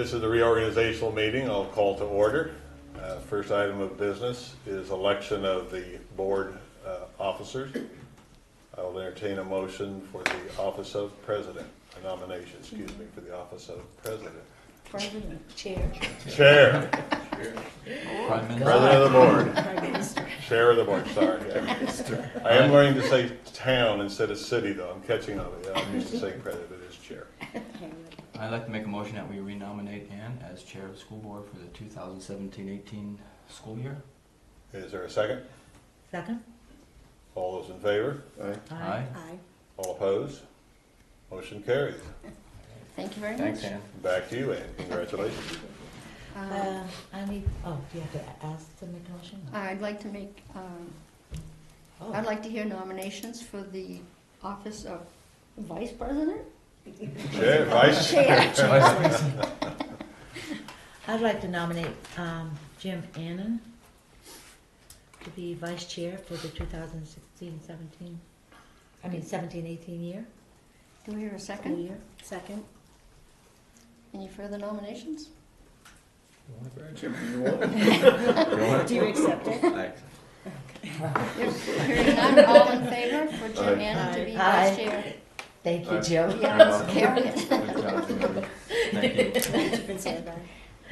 This is the reorganizational meeting. I'll call to order. First item of business is election of the board officers. I will entertain a motion for the office of president, a nomination, excuse me, for the office of president. President. Chair. Chair. Prime Minister. President of the board. Prime Minister. Chair of the board, sorry. Yeah. I am learning to say town instead of city, though. I'm catching on to it. I'm used to saying president as chair. I'd like to make a motion that we renominate Ann as chair of the school board for the 2017-18 school year. Is there a second? Second. All those in favor? Aye. Aye. All opposed? Motion carries. Thank you very Thanks, much. Ann. Back to you, Ann. Congratulations. I need, do you have to ask to make a motion? I'd like to make, I'd like to hear nominations for the office of vice president? Chair, vice chair. I'd like to nominate Jim Annan to be vice chair for the 17-18 year. Do we hear a School second? year. Second. Any further nominations? Do you accept it? Hearing none, all in favor for Jim Annan to be Aye. vice chair? Thank you, Jill. Yes, carry it. Thank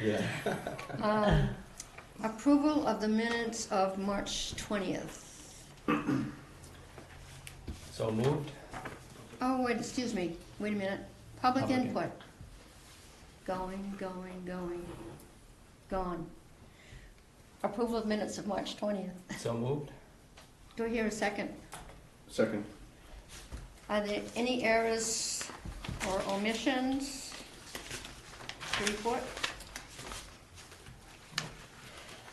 you. Yeah. Approval of the minutes of March 20th. So moved. Oh, wait, excuse me, wait a minute. Public Public input. Going. Gone. Approval of minutes of March 20th. So moved. Do I hear a second? Second. Are there any errors or omissions to report?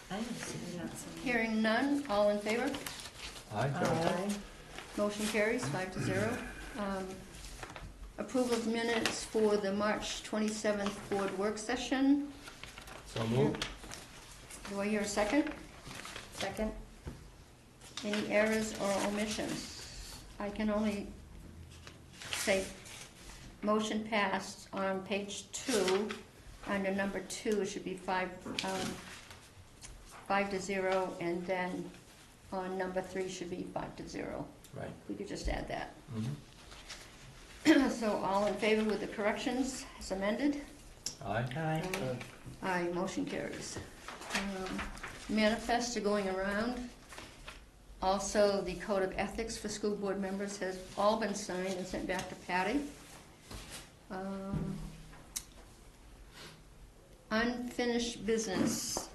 I don't see that. Hearing none, all in favor? Aye. Aye. Motion carries 5-0. Approval of minutes for the March 27th board work session. So moved. Do I hear a second? Second. Any errors or omissions? I can only say motion passed on page 2. Under number 2, it should be 5-0, and then on number 3 should be 5-0. Right. We could just add that. Mm-hmm. So all in favor with the corrections as amended? Aye. Aye. Aye, motion carries. Manifests are going around. Also, the code of ethics for school board members has all been signed and sent back to Patty. Unfinished business.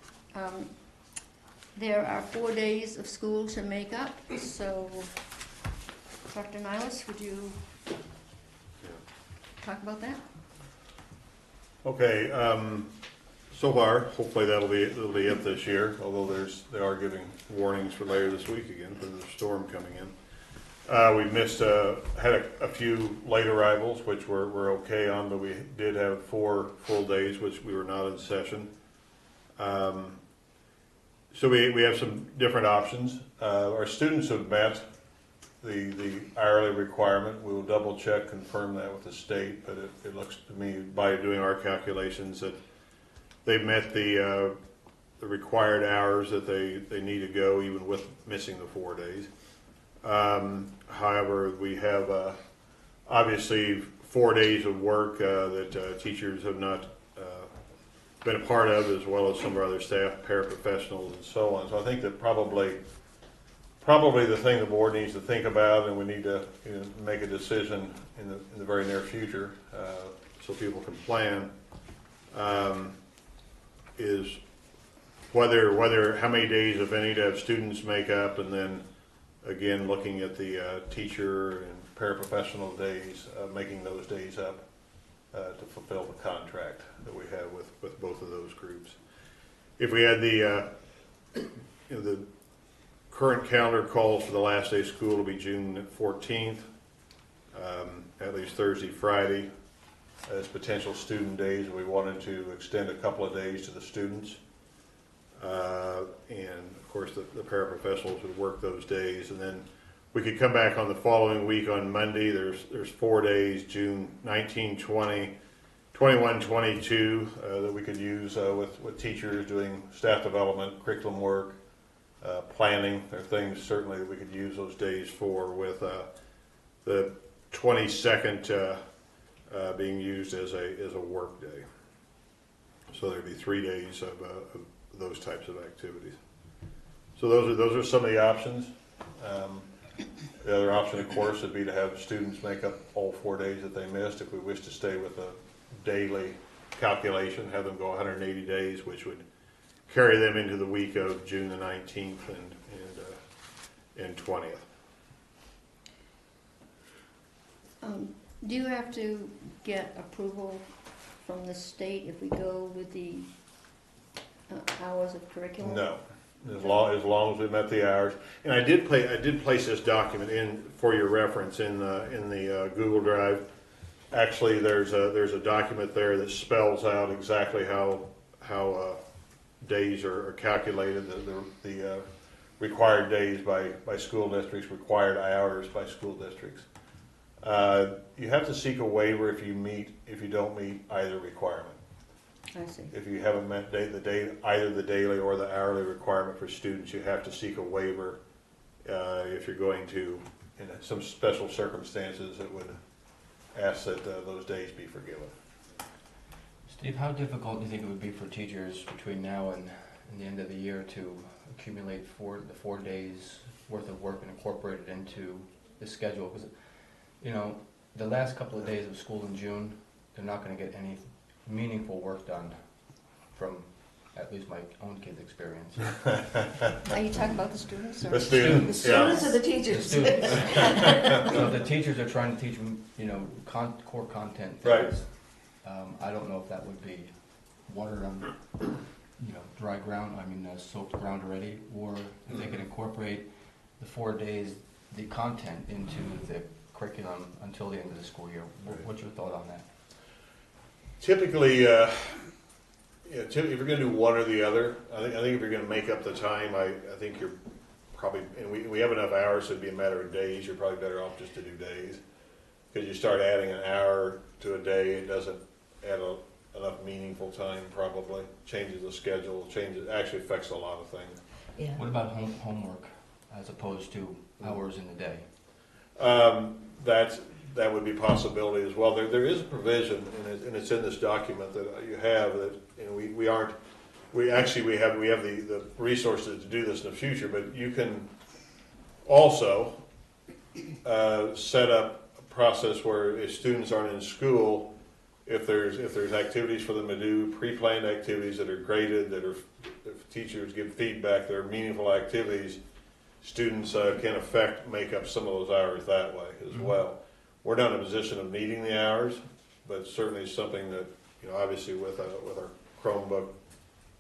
There are 4 days of school to make up, so Dr. Niles, would you talk about that? Okay, so far, hopefully it'll be it this year, although they are giving warnings for later this week again because of the storm coming in. We had a few late arrivals, which we're okay on, but we did have 4 full days, which we were not in session. So we have some different options. Our students have met the hourly requirement. We will double check, confirm that with the state, but it looks to me, by doing our calculations, that they've met the required hours that they need to go, even with missing the 4 days. However, we have obviously 4 days of work that teachers have not been a part of, as well as some of our other staff, paraprofessionals, and so on. So I think that probably the thing the board needs to think about, and we need to make a decision in the very near future, so people can plan, is whether how many days, if any, to have students make up, and then again looking at the teacher and paraprofessional days, making those days up to fulfill the contract that we have with both of those groups. If we had the current calendar calls for the last day of school will be June 14th, at least Thursday, Friday, as potential student days. We wanted to extend a couple of days to the students. And of course the paraprofessionals would work those days, and then we could come back on the following week on Monday. There's 4 days, June 19, 20, 21, 22 that we could use with teachers doing staff development, curriculum work, planning. There are things certainly that we could use those days for, with the 22nd being used as a work day. So there'd be 3 days of those types of activities. So those are some of the options. The other option, of course, would be to have students make up all 4 days that they missed. If we wish to stay with a daily calculation, have them go 180 days, which would carry them into the week of June the 19th and 20th. Do you have to get approval from the state if we go with the hours of curriculum? No, as long as we met the hours. And I did place this document in for your reference in the Google Drive. Actually, there's a document there that spells out exactly how days are calculated, the required days by school districts, required hours by school districts. You have to seek a waiver if you don't meet either requirement. I see. If you haven't met either the daily or the hourly requirement for students, you have to seek a waiver if you're going to, in some special circumstances, that would ask that those days be forgiven. Steve, how difficult do you think it would be for teachers between now and the end of the year to accumulate the 4 days worth of work and incorporate it into the schedule? Because, you know, the last couple of days of school in June, they're not going to get any meaningful work done, from at least my own kid's experience. Are you talking about the students? Or? The students, The students or the teachers? The students. So the teachers are trying to teach them, you know, core content things. Right. I don't know if that would be water on, you know, dry ground, soaked ground already, or if they could incorporate the 4 days, the content into the curriculum until the end of the school year. What's your thought on that? Typically, if you're going to do one or the other, I think if you're going to make up the time, I think you're probably, and we have enough hours, so it'd be a matter of days. You're probably better off just to do days, because you start adding an hour to a day, it doesn't add enough meaningful time. Probably changes the schedule, actually affects a lot of things. Yeah. What about homework as opposed to hours in the day? That would be a possibility as well. There is a provision, and it's in this document that you have, that, and we have the resources to do this in the future, but you can also set up a process where if students aren't in school, if there's activities for them to do, pre-planned activities that are graded, if teachers give feedback, that are meaningful activities, students can make up some of those hours that way as well. We're not in a position of needing the hours, but certainly something that, you know, obviously with our Chromebook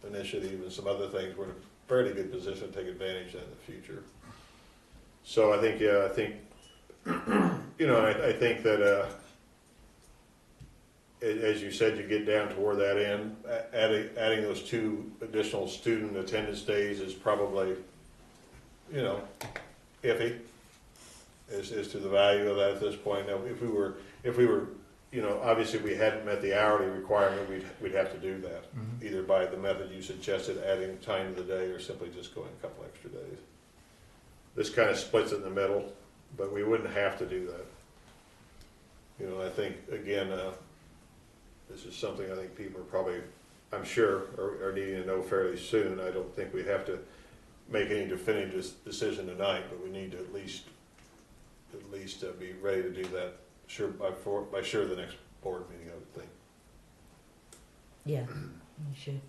initiative and some other things, we're in a fairly good position to take advantage of that in the future. So I think you know, I think that as you said, you get down toward that end, adding those 2 additional student attendance days is probably, you know, iffy as to the value of that at this point. Now, if we were, you know, obviously if we hadn't met the hourly requirement, we'd have to do that, either by the method you suggested, adding time to the day, or simply just going a couple extra days. This kind of splits it in the middle, but we wouldn't have to do that. You know, I think, again, this is something I think people are probably, I'm sure, are needing to know fairly soon. I don't think we have to make any definitive decision tonight, but we need to at least be ready to do that by the next board meeting, I would think. Yeah, you should.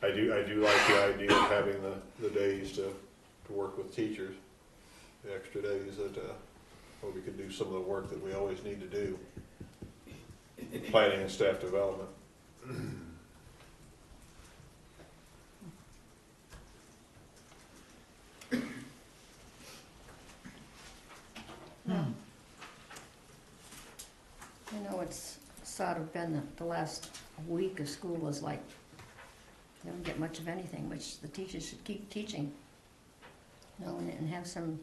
I do like the idea of having the days to work with teachers, the extra days that where we can do some of the work that we always need to do, planning and staff development. I know it's sort of been the last week of school was like, you don't get much of anything, which the teachers should keep teaching, you know, and have some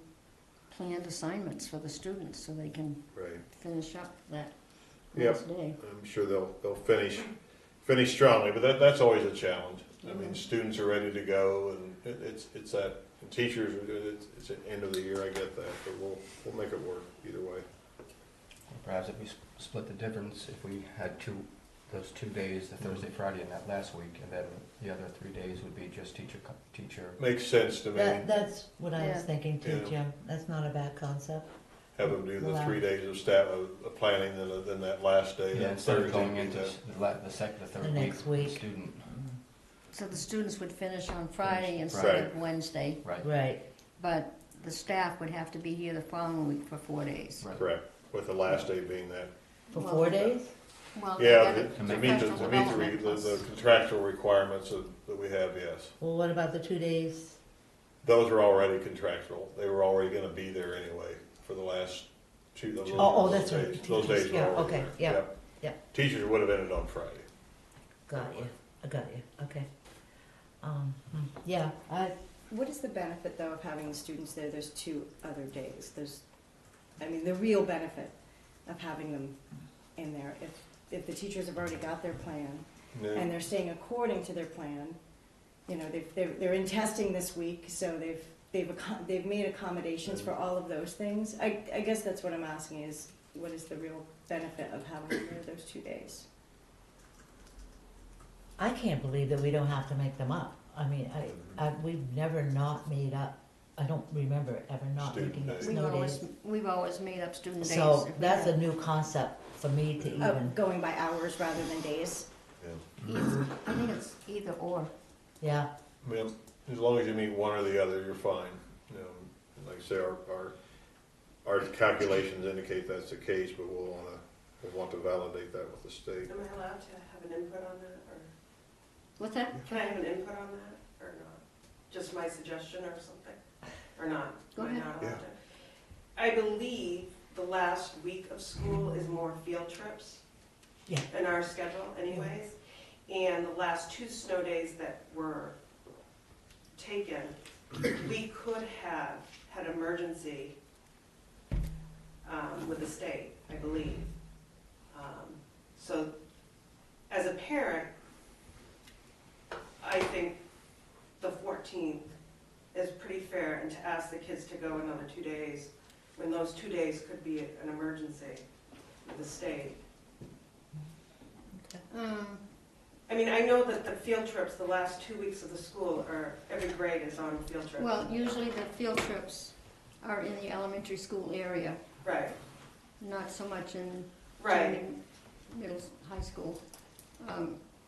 planned assignments for the students so they can Right. finish up that Yep. last day. I'm sure they'll finish strongly, but that's always a challenge. I mean, students are ready to go, and it's that, and teachers, it's the end of the year, I get that, but we'll make it work either way. Perhaps if we split the difference, if we had those 2 days, the Thursday, Friday, and that last week, and then the other 3 days would be just teacher. Makes sense to me. That's what I was Yeah. thinking too, Yeah. Jim. That's not a bad concept. Have them do the Wow. 3 days of staff, of planning, then that last day, Yeah, that instead of Thursday. going be into that- the third The week, next week. student, So the students would finish on Friday instead Right. of Wednesday, right, Right, but the staff would have to be here the following week for 4 days. right. Correct, with the last day being that. for Well, 4 days? Well, they Yeah, had a to meet professional development the plus- contractual requirements that we have, yes. Well, what about the 2 days? Those are already contractual. They were already gonna be there anyway for the last those Oh, those that's right, days. Those teachers, days were yeah, already okay, there. yeah, Yep. yeah. Teachers would have ended on Friday. Got you, I got you, okay. Yeah, What is the benefit, though, of having the students there? There's 2 other days. The real benefit of having them in there. If the teachers have already got their plan Yeah. and they're staying according to their plan, they're in testing this week, so they've made accommodations for all of those things. I guess that's what I'm asking is, what is the real benefit of having them there those 2 days? I can't believe that we don't have to make them up. I mean, we've never not made up, I don't remember ever not Student making up days. snow days. We've always made up student days. So if we that's a had. new concept for me to even, Going by hours rather than days? Yeah. I think it's either or. yeah, I mean, as long as you meet one or the other, you're fine. And like I say, our calculations indicate that's the case, but we'll want to validate that with the state. Am I allowed to have an input on that, or What's that? can I have an input on that, or not? Just my suggestion or something, or not? Go Am I ahead. not allowed to? I believe the last week of school is more field trips. Yeah. In our schedule anyways, and the last 2 snow days that were taken, we could have had emergency with the state, I believe. So, as a parent, I think the 14th is pretty fair, and to ask the kids to go another 2 days, when those 2 days could be an emergency with the state. I mean, I know that the field trips, the last 2 weeks of the school, every grade is on field trip. Well, usually the field trips are in the elementary school area, Right, not so much in right, junior, middle, high school.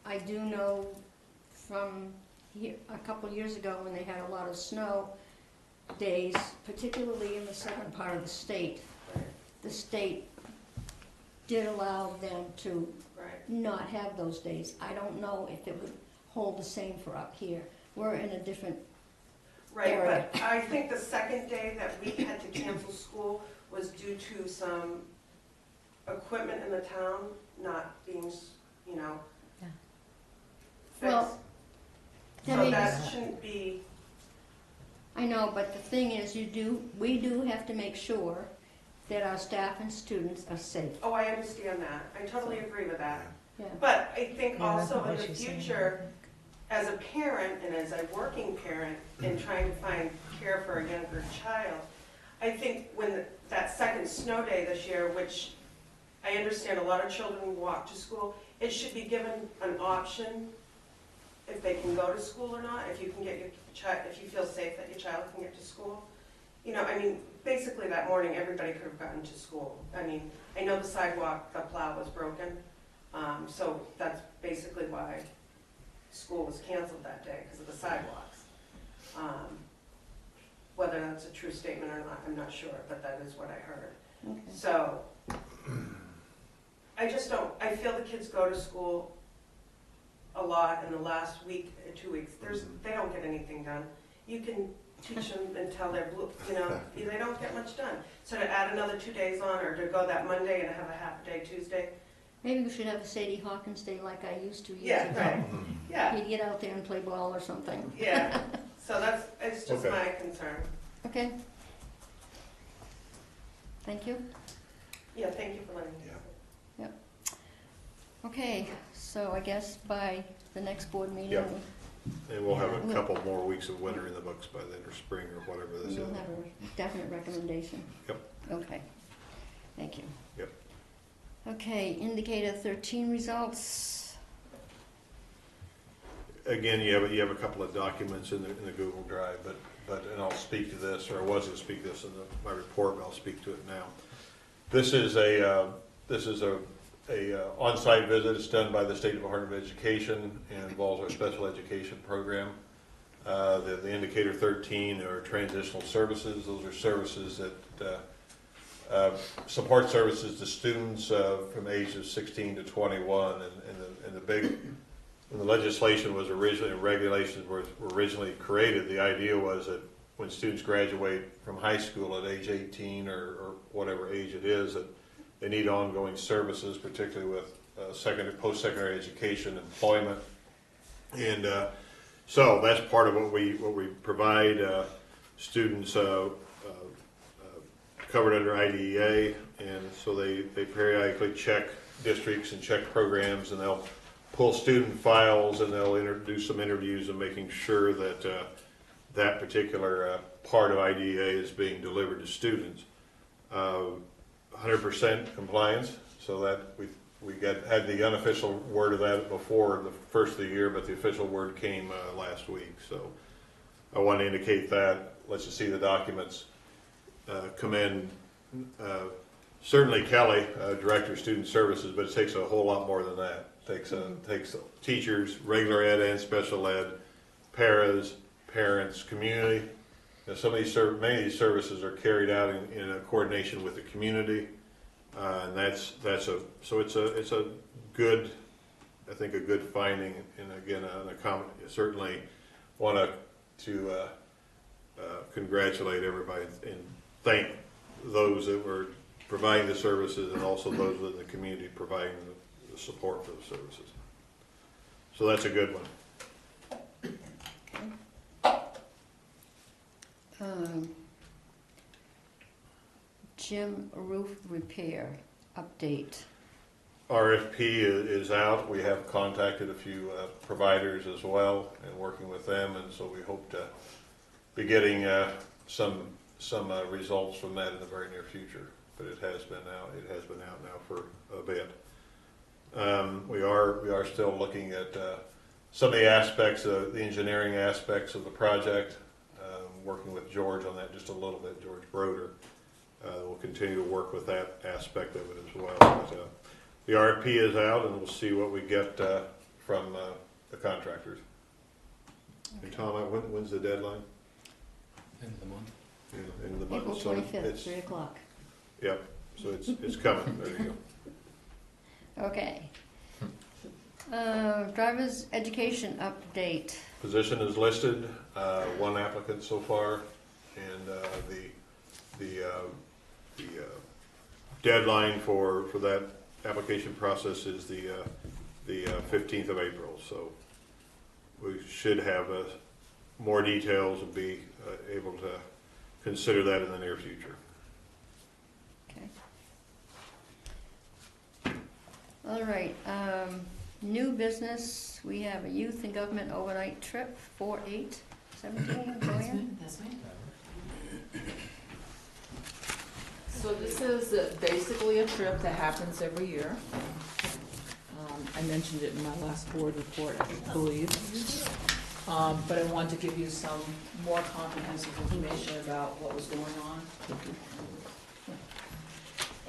I do know from a couple years ago when they had a lot of snow days, particularly in the southern part of the state, right, the state did allow them to right. not have those days. I don't know if it would hold the same for up here. We're in a different, Right, area. but I think the second day that we had to cancel school was due to some equipment in the town not being, Yeah. Well, fixed. that So means- that shouldn't be, I know, but the thing is, we do have to make sure that our staff and students are safe. oh, I understand that, I totally agree with that. Yeah. But I think Yeah, that's also not in what the she's saying. future, as a parent and as a working parent in trying to find care for a younger child, I think when that second snow day this year, which I understand a lot of children walk to school, it should be given an option if they can go to school or not, if you can get your child, if you feel safe that your child can get to school. I mean, basically that morning, everybody could have gotten to school. I mean, I know the sidewalk, the plow was broken, so that's basically why school was canceled that day, because of the sidewalks. Whether that's a true statement or not, I'm not sure, but that is what I heard. Okay. So, I just don't, I feel the kids go to school a lot in the last week, 2 weeks. They don't get anything done. You can teach them until they're blue, they don't get much done. So to add another 2 days on, or to go that Monday and have a half day Tuesday, Maybe we should have a Sadie Hawkins Day like I used to years yeah, ago. right, yeah, You'd get out there and play ball or something. yeah. So it's just Okay. my concern. Okay? Thank you. Yeah, thank you for letting me. Yeah. Okay, so I guess by the next board meeting, Yep. And we'll have a Yeah. couple more weeks of winter in the books by then, or spring, or whatever this is. you'll have a definite recommendation. Yep. Okay, thank you. Yep. Okay, indicator 13 results. Again, you have a couple of documents in the Google Drive, but and I'll speak to this, or I was going to speak to this in my report, but I'll speak to it now. This is a on-site visit. It's done by the State Department of Education and involves our special education program. The indicator 13 are transitional services. Those are services that support services to students from ages 16 to 21, and the big. When the legislation was originally, and regulations were originally created, the idea was that when students graduate from high school at age 18 or whatever age it is, that they need ongoing services, particularly with post-secondary education, employment, and so that's part of what we provide students covered under IDEA, and so they periodically check districts and check programs, and they'll pull student files, and they'll do some interviews and making sure that that particular part of IDEA is being delivered to students. 100% compliance, so that we had the unofficial word of that before the first of the year, but the official word came last week. So I want to indicate that. Let's just see the documents come in. Certainly Kelly, Director of Student Services, but it takes a whole lot more than that. Takes teachers, regular ed and special ed, paras, parents, community. Now, many of these services are carried out in a coordination with the community, and it's a good, I think, a good finding, and again, certainly want to congratulate everybody and thank those that were providing the services, and also those in the community providing the support for the services. So that's a good one. Gym roof repair update. RFP is out. We have contacted a few providers as well and working with them, and so we hope to be getting some results from that in the very near future. But it has been out. It has been out now for a bit. We are still looking at some of the aspects, the engineering aspects of the project. Working with George on that just a little bit, George Broder. We'll continue to work with that aspect of it as well. But, the RFP is out, and we'll see what we get from the contractors. And Tom, when's the deadline? End of the month. Yeah, end of the month. April So 25th, 3 o'clock. Yep. So it's coming. There you go. Okay. Driver's education update. Position is listed. One applicant so far, and the deadline for that application process is the 15th of April. So we should have more details and be able to consider that in the near future. Okay. All right. New business. We have a youth and government overnight trip, 4/8/17. Joanne? That's me. So this is basically a trip that happens every year. I mentioned it in my last board report, I believe. But I wanted to give you some more comprehensive information about what was going on.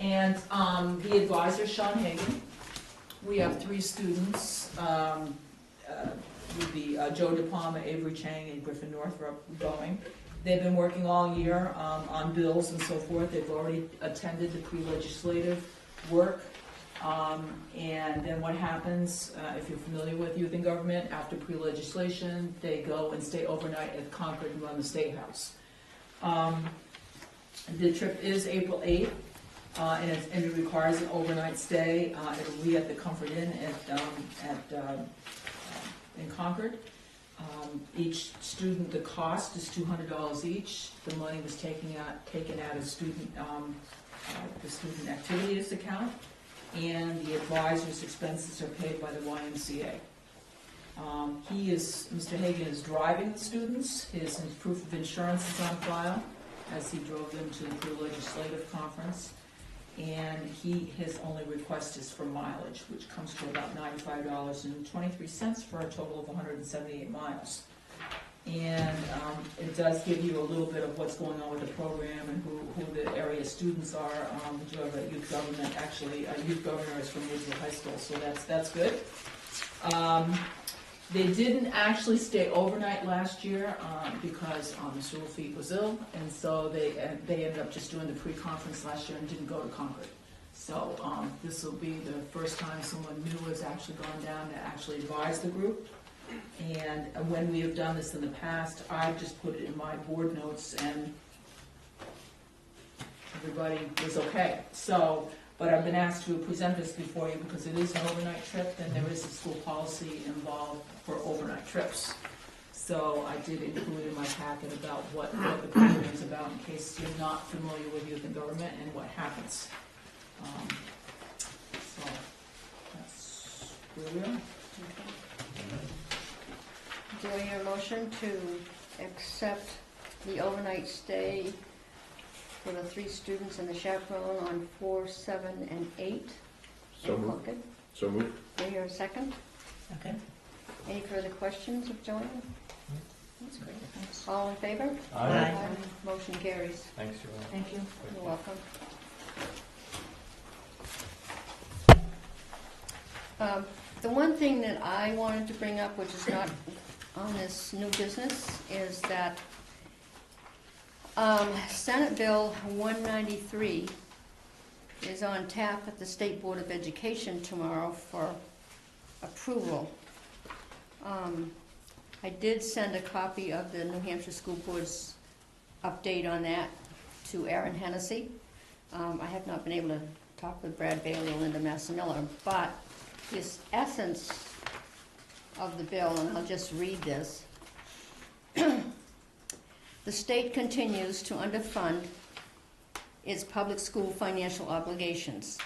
And the advisor, Sean Hagan. We have 3 students, would be Joe DePalma, Avery Chang, and Griffin Northrop going. They've been working all year on bills and so forth. They've already attended the pre-legislative work. And then what happens, if you're familiar with youth and government, after pre-legislation, they go and stay overnight at Concord and run the State House. The trip is April 8th. And it requires an overnight stay. It'll be at the Comfort Inn in Concord. Each student, the cost is $200 each. The money was taken out of the student activities account. and the advisor's expenses are paid by the YMCA. Mr. Hagan is driving the students. His proof of insurance is on file, as he drove them to the legislative conference. And his only request is for mileage, which comes to about $95.23 for a total of 178 miles. And it does give you a little bit of what's going on with the program and who the area students are. We do have a youth government, actually, a youth governor is from Woodsville High School, so that's good. They didn't actually stay overnight last year because Mr. Wolfie was ill, and so they ended up just doing the pre-conference last year and didn't go to Concord. So this will be the first time someone new has actually gone down to actually advise the group. And when we have done this in the past, I've just put it in my board notes, and everybody was okay. So. But I've been asked to present this before you because it is an overnight trip, and there is a school policy involved for overnight trips. So I did include in my packet about what the program is about in case you're not familiar with youth and government and what happens. So that's where we are. Do I hear a motion to accept the overnight stay for the 3 students and the chaperone on 4, 7, and 8? So moved. Concord? So moved. Do I hear a second? Okay. Any further questions of Joanne? That's great, thanks. All in favor? Aye. Motion carries. Thanks, Joanne. Thank you. You're welcome. The one thing that I wanted to bring up, which is not on this new business, is that Senate Bill 193 is on tap at the State Board of Education tomorrow for approval. I did send a copy of the New Hampshire School Board's update on that to Aaron Hennessy. I have not been able to talk with Brad Bailey or Linda Massimiller, but this essence of the bill, and I'll just read this. The state continues to underfund its public school financial obligations,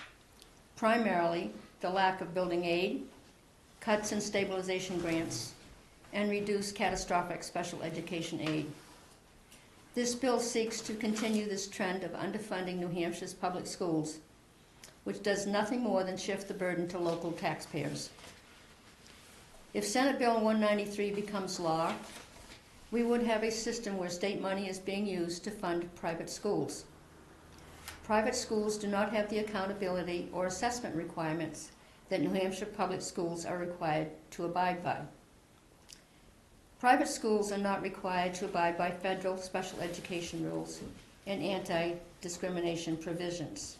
primarily the lack of building aid, cuts in stabilization grants, and reduced catastrophic special education aid. This bill seeks to continue this trend of underfunding New Hampshire's public schools, which does nothing more than shift the burden to local taxpayers. If Senate Bill 193 becomes law, we would have a system where state money is being used to fund private schools. Private schools do not have the accountability or assessment requirements that New Hampshire public schools are required to abide by. Private schools are not required to abide by federal special education rules and anti-discrimination provisions.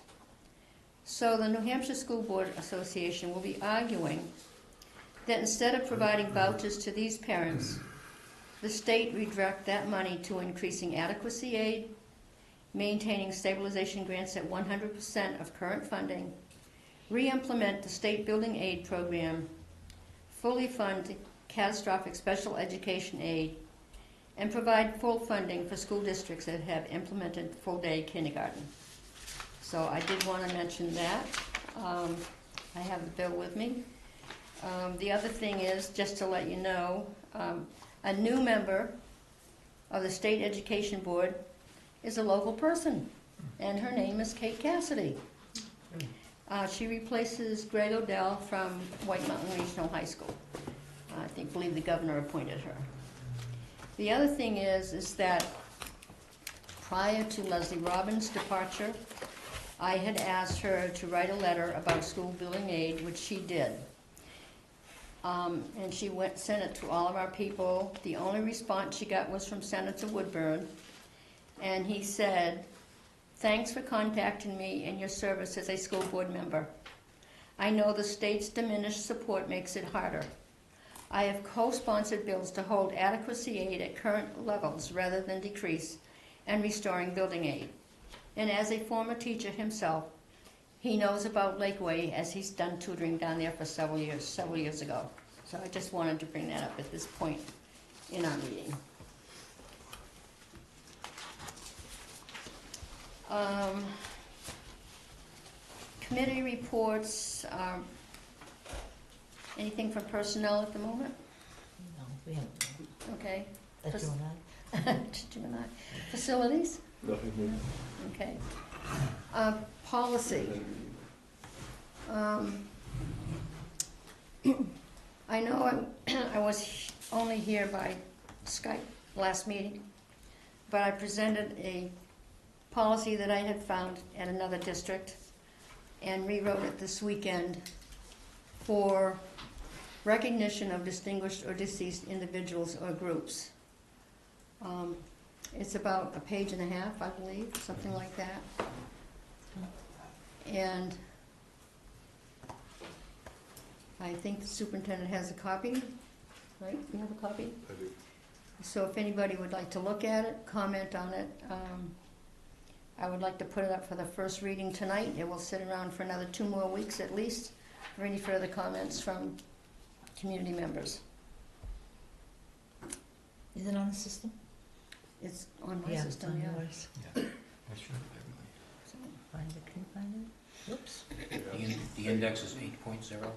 So the New Hampshire School Board Association will be arguing that instead of providing vouchers to these parents, the state redirect that money to increasing adequacy aid, maintaining stabilization grants at 100% of current funding, re-implement the state building aid program, fully fund catastrophic special education aid, and provide full funding for school districts that have implemented full-day kindergarten. So I did want to mention that. I have the bill with me. The other thing is, just to let you know, a new member of the State Education Board is a local person, and her name is Kate Cassidy. She replaces Greg Odell from White Mountain Regional High School. I believe the governor appointed her. The other thing is that prior to Leslie Robbins' departure, I had asked her to write a letter about school building aid, which she did. And she sent it to all of our people. The only response she got was from Senator Woodburn, and he said, "Thanks for contacting me and your service as a school board member. I know the state's diminished support makes it harder. I have co-sponsored bills to hold adequacy aid at current levels rather than decrease, and restoring building aid. And as a former teacher himself, he knows about Lakeway, as he's done tutoring down there for several years ago. So I just wanted to bring that up at this point in our meeting. Committee reports, anything from personnel at the moment? No, we haven't. Okay. That's you and I. Just you and I. Facilities? Nothing new. Okay. Policy. I know I was only here by Skype last meeting, but I presented a policy that I had found at another district and rewrote it this weekend for recognition of distinguished or deceased individuals or groups. It's about a page and a half, I believe, something like that. And I think the superintendent has a copy, right? You have a copy? I do. So if anybody would like to look at it, comment on it, I would like to put it up for the first reading tonight. It will sit around for another 2 more weeks at least for any further comments from community members. Is it on the system? It's on my Yeah, system, it's yeah. on yours. That's right. So, Find it, can you find it? Oops. The index is 8.0.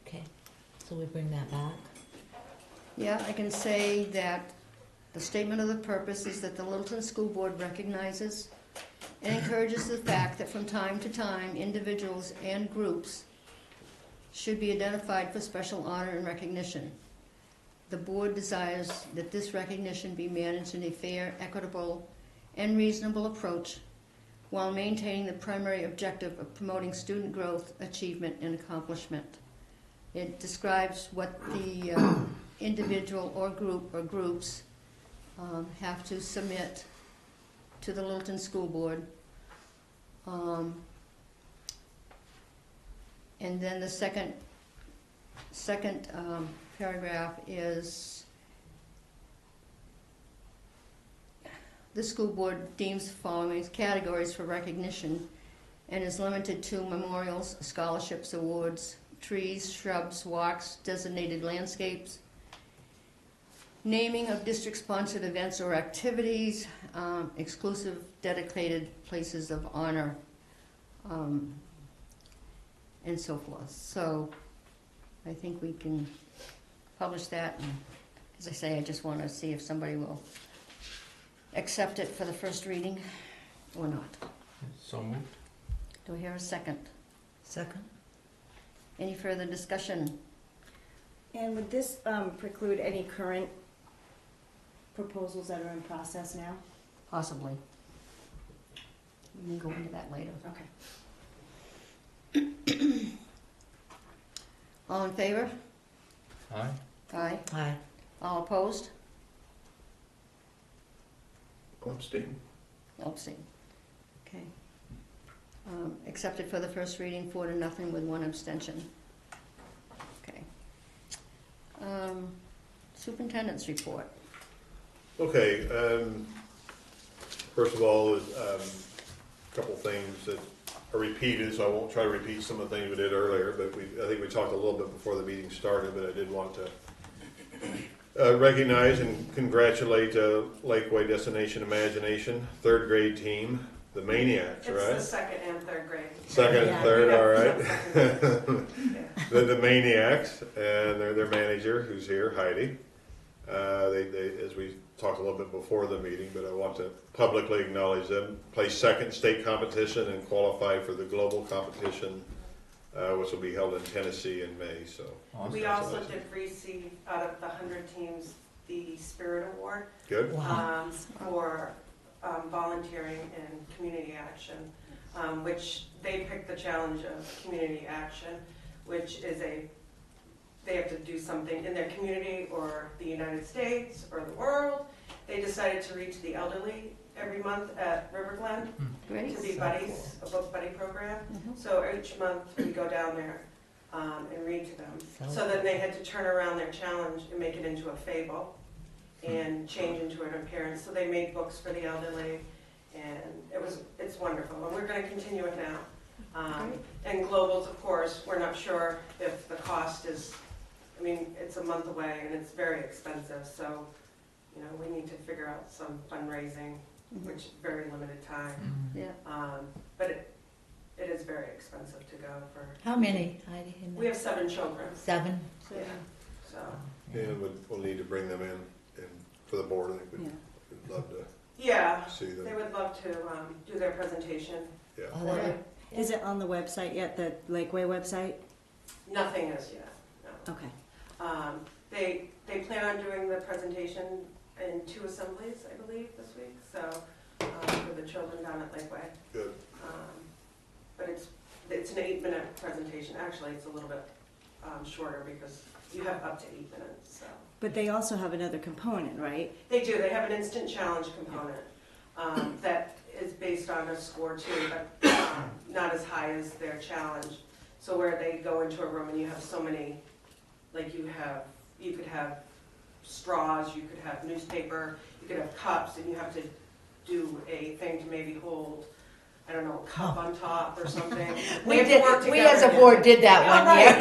Okay, so we bring that back. Yeah, I can say that the statement of the purpose is that the Littleton School Board recognizes and encourages the fact that from time to time, individuals and groups should be identified for special honor and recognition. The board desires that this recognition be managed in a fair, equitable, and reasonable approach while maintaining the primary objective of promoting student growth, achievement, and accomplishment. It describes what the individual or group or groups have to submit to the Littleton School Board. And then the second paragraph is, the school board deems the following categories for recognition and is limited to memorials, scholarships, awards, trees, shrubs, walks, designated landscapes, naming of district-sponsored events or activities, exclusive dedicated places of honor, and so forth. So I think we can publish that. And as I say, I just want to see if somebody will accept it for the first reading or not. So moved. Do I hear a second? Second? Any further discussion? And would this preclude any current proposals that are in process now? Possibly. We can go into that later. Okay. All in favor? Aye. Aye. Aye. All opposed? Abstain. Abstain. Okay. Accepted for the first reading, 4-0 with 1 abstention. Okay. Superintendent's report. Okay, first of all, a couple things that are repeated, so I won't try to repeat some of the things we did earlier, but I think we talked a little bit before the meeting started, but I did want to recognize and congratulate Lakeway Destination Imagination, 3rd grade team, the Maniacs, right? It's the 2nd and 3rd grade. Second Yeah. and third, all right. Yeah. The Maniacs and their manager, who's here, Heidi. They, as we talked a little bit before the meeting, but I want to publicly acknowledge them. Placed 2nd state competition and qualified for the global competition, which will be held in Tennessee in May. So Awesome. We also did receive, out of the 100 teams, the Spirit Award good. Wow. for volunteering and community action, which they picked the challenge of community action, which is they have to do something in their community or the United States or the world. They decided to read to the elderly every month at River Glen Great. to be buddies, a book buddy program. Mhm. So each month we go down there and read to them. So- So then they had to turn around their challenge and make it into a fable and change into an appearance. So they made books for the elderly, and it's wonderful. And we're going to continue it now. And globals, of course, we're not sure if the cost is, I mean, it's a month away and it's very expensive, so, you know, we need to figure out some fundraising, which is very limited time. Yeah. But it is very expensive to go for. How many, Heidi? in We there? have 7 children, 7? yeah, so, And we'll need to bring them in and for the board, I think Yeah. we'd love to yeah, see they them. would love to do their presentation. Yeah. Oh, that- Is it on the website yet, the Lakeway website? Nothing is yet, no. Okay. They plan on doing the presentation in 2 assemblies, I believe, this week, so, for the children down at Lakeway. Good. But it's an 8-minute presentation, actually, it's a little bit shorter because you have up to 8 minutes, so. But they also have another component, right? They do, they have an instant challenge component that is based on a score too, but not as high as their challenge. So where they go into a room and you have so many, like you could have straws, you could have newspaper, you could have cups, and you have to do a thing to maybe hold, I don't know, a cup on top or something. We They have to work did, we together as a again. board did that Oh, one right, year.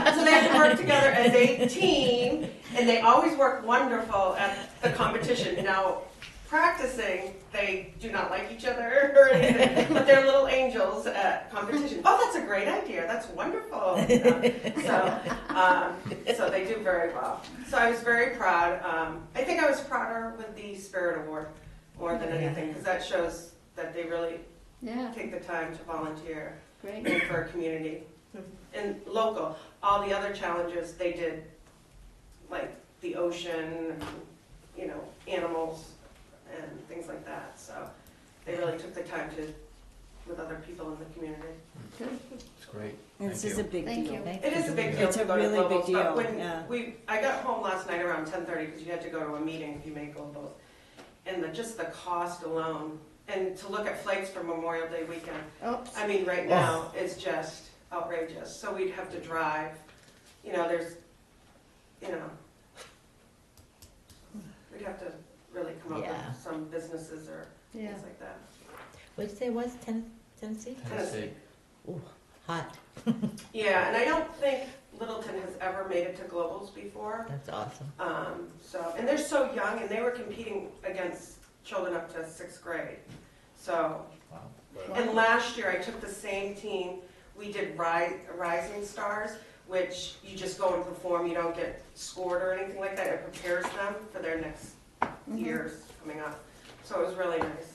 right. So they have to work together as a team, and they always work wonderful at the competition. Now, practicing, they do not like each other or anything, but they're little angels at competition. Oh, that's a great idea. That's wonderful. So they do very well. So I was very proud. I think I was prouder with the Spirit Award more than anything, because that shows that they really Yeah, take the time to volunteer great. and for a community and local. All the other challenges they did, like the ocean, you know, animals and things like that. So they really took the time to, with other people in the community. Good. It's great. And this Thank is you. a big Thank deal. you. It is a big deal It's to a go to really big globals, but deal, when yeah. I got home last night around 10:30 because you had to go to a meeting if you made globals, and just the cost alone, and to look at flights for Memorial Day weekend. Oops. I mean, right now is just outrageous. So we'd have to drive. You know, we'd have to really come up Yeah. with some businesses or Yeah. things like that. What'd you say it was, Tennessee? Tennessee. Ooh, hot, Yeah, and I don't think Littleton has ever made it to globals before. that's awesome. And they're so young, and they were competing against children up to 6th grade. So, Wow. and last year I took the same team. We did Rising Stars, which you just go and perform. You don't get scored or anything like that. It prepares them for their next years coming up. So it was really nice.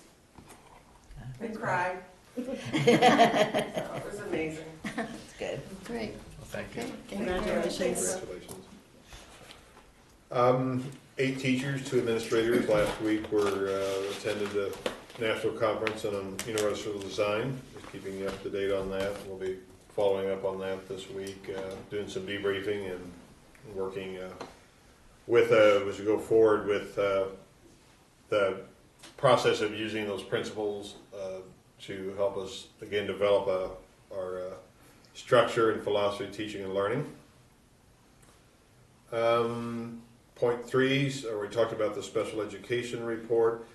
I cried. So it was amazing. It's good. Great. Well, thank you. Okay. Congratulations. Congratulations. 8 teachers, 2 administrators last week attended a national conference on universal design. Just keeping you up to date on that. We'll be following up on that this week, doing some debriefing and working with as we go forward with the process of using those principles to help us again develop our structure and philosophy of teaching and learning. Point 3, we talked about the special education report.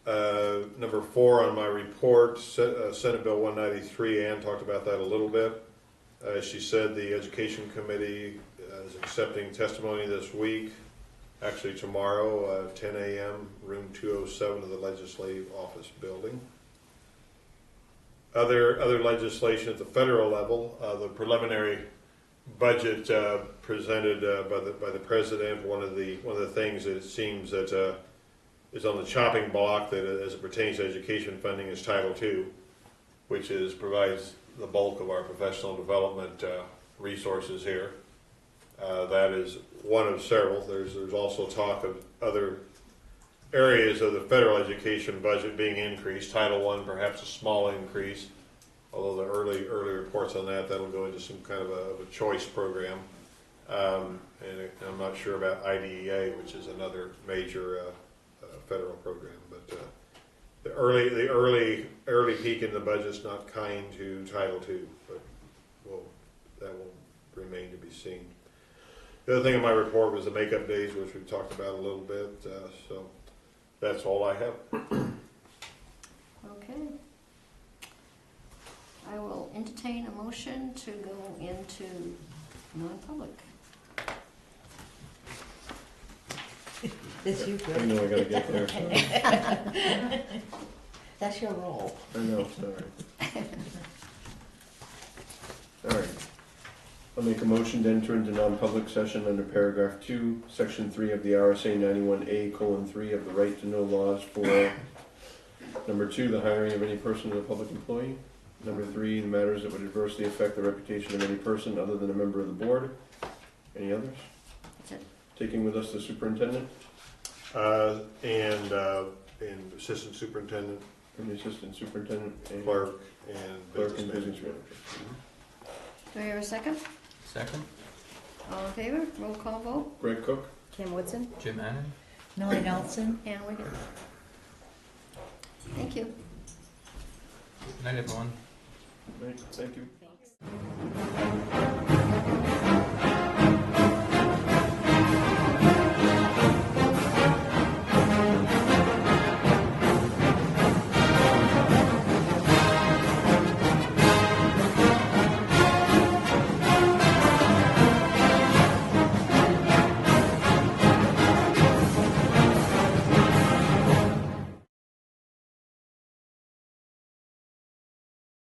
Number 4 on my report, Senate Bill 193, Ann talked about that a little bit. She said the Education Committee is accepting testimony this week, actually tomorrow, 10 a.m., room 207 of the Legislative Office Building. Other legislation at the federal level, the preliminary budget presented by the president. One of the things that it seems that is on the chopping block that as it pertains to education funding is Title II, which provides the bulk of our professional development resources here. That is one of several. There's also talk of other areas of the federal education budget being increased. Title I, perhaps a small increase, although the early reports on that'll go into some kind of a choice program. And I'm not sure about IDEA, which is another major federal program. But the early peak in the budget's not kind to Title II, but that will remain to be seen. The other thing in my report was the makeup days, which we've talked about a little bit. So that's all I have. Okay. I will entertain a motion to go into non-public. This you, I Bill. know I gotta get there, so, That's your role. I know, sorry. All right. I'll make a motion to enter into non-public session under paragraph 2, section 3 of the RSA 91A:3 of the right to know laws for number 2, the hiring of any person as a public employee. Number 3, the matters that would adversely affect the reputation of any person other than a member of the board. Any others? That's it. Taking with us the superintendent And assistant superintendent, and the assistant superintendent and clerk, and clerk and business business manager. manager. Do I hear a second? Second, All in favor? Roll call vote. Greg Cook? Kim Woodson? Jim Annan? Millie Nelson? Ann Wigan. Thank you. Good night, everyone. Right, thank you. Thanks.